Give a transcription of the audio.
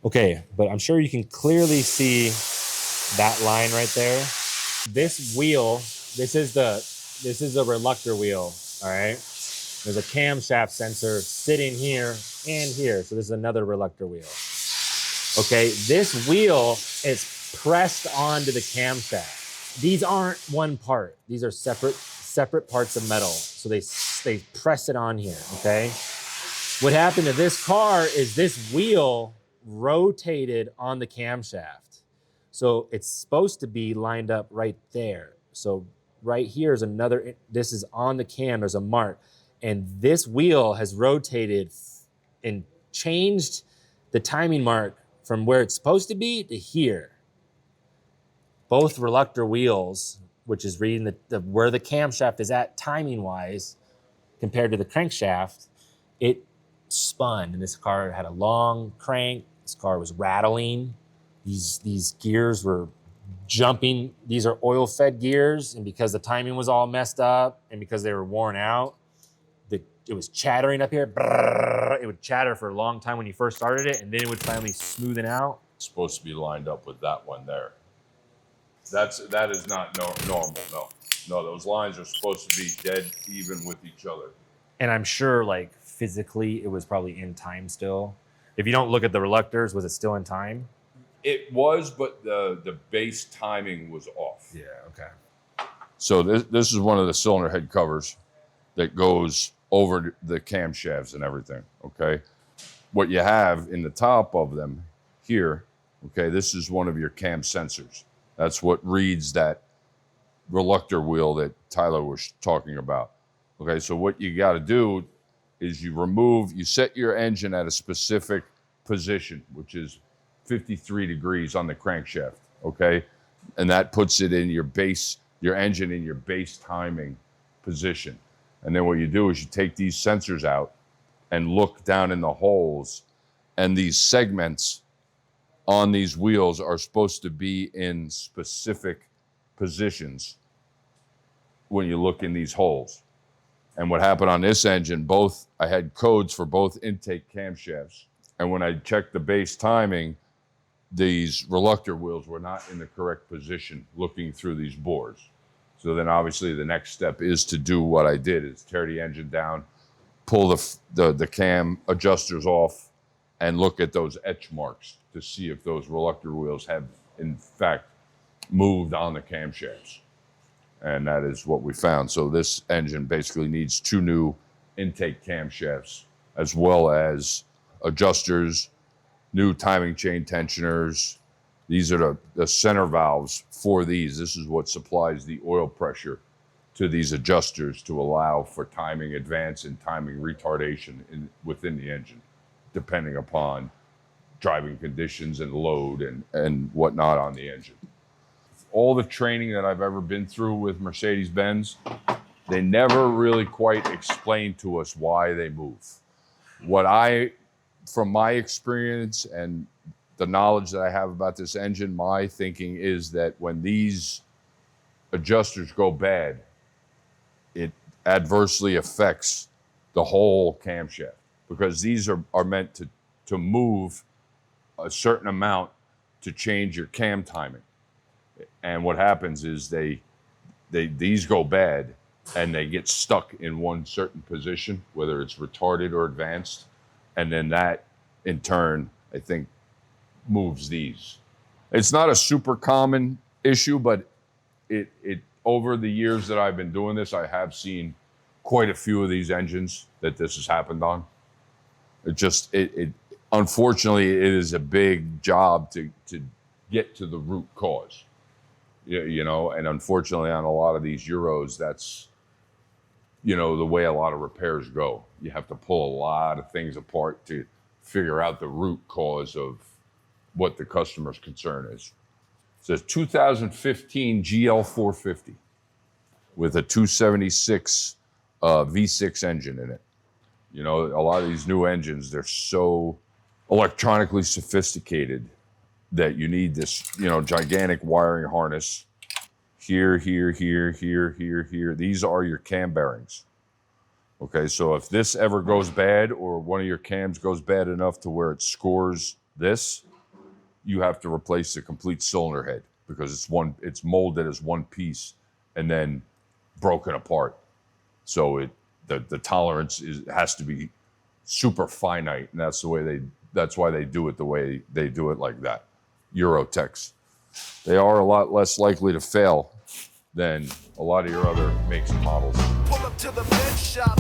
Okay, but I'm sure you can clearly see that line right there. This wheel, this is a reluctor wheel, all right? There's a camshaft sensor sitting here and here. So this is another reluctor wheel. Okay, this wheel is pressed onto the camshaft. These aren't one part. These are separate parts of metal. So they press it on here, okay? What happened to this car is this wheel rotated on the camshaft. So it's supposed to be lined up right there. So right here is another, this is on the cam, there's a mark. And this wheel has rotated and changed the timing mark from where it's supposed to be to here. Both reluctor wheels, which is reading where the camshaft is at timing-wise compared to the crankshaft, it spun. And this car had a long crank. This car was rattling. These gears were jumping. These are oil-fed gears, and because the timing was all messed up and because they were worn out, it was chattering up here. It would chatter for a long time when you first started it, and then it would finally smoothen out. It's supposed to be lined up with that one there. That is not normal. No, those lines are supposed to be dead even with each other. And I'm sure, like, physically, it was probably in time still. If you don't look at the reluctors, was it still in time? It was, but the base timing was off. Yeah, okay. So this is one of the cylinder head covers that goes over the camshafts and everything, okay? What you have in the top of them here, okay, this is one of your cam sensors. That's what reads that reluctor wheel that Tyler was talking about. Okay, so what you got to do is you set your engine at a specific position, which is 53 degrees on the crankshaft, okay? And that puts it in your engine in your base timing position. And then what you do is you take these sensors out and look down in the holes, and these segments on these wheels are supposed to be in specific positions when you look in these holes. And what happened on this engine, I had codes for both intake camshafts. And when I checked the base timing, these reluctor wheels were not in the correct position looking through these bores. So then obviously the next step is to do what I did, is tear the engine down, pull the cam adjusters off, and look at those etch marks to see if those reluctor wheels have in fact moved on the camshafts. And that is what we found. So this engine basically needs 2 new intake camshafts, as well as adjusters, new timing chain tensioners. These are the center valves for these. This is what supplies the oil pressure to these adjusters to allow for timing advance and timing retardation within the engine, depending upon driving conditions and load and whatnot on the engine. All the training that I've ever been through with Mercedes-Benz, they never really quite explain to us why they move. From my experience and the knowledge that I have about this engine, my thinking is that when these adjusters go bad, it adversely affects the whole camshaft, because these are meant to move a certain amount to change your cam timing. And what happens is these go bad and they get stuck in one certain position, whether it's retarded or advanced. And then that in turn, I think, moves these. It's not a super common issue, but it over the years that I've been doing this, I have seen quite a few of these engines that this has happened on. It unfortunately, it is a big job to get to the root cause. You know, and unfortunately on a lot of these Euros, that's, you know, the way a lot of repairs go. You have to pull a lot of things apart to figure out the root cause of what the customer's concern is. It's a 2015 GL450 with a 276 V6 engine in it. You know, a lot of these new engines, they're so electronically sophisticated that you need this, you know, gigantic wiring harness. Here. These are your cam bearings. Okay, so if this ever goes bad, or one of your cams goes bad enough to where it scores this, you have to replace the complete cylinder head because it's molded as one piece and then broken apart. So the tolerance has to be super finite, and that's why they do it the way they do it like that. Eurotechs. They are a lot less likely to fail than a lot of your other makes and models. Pull up to the Benz Shop.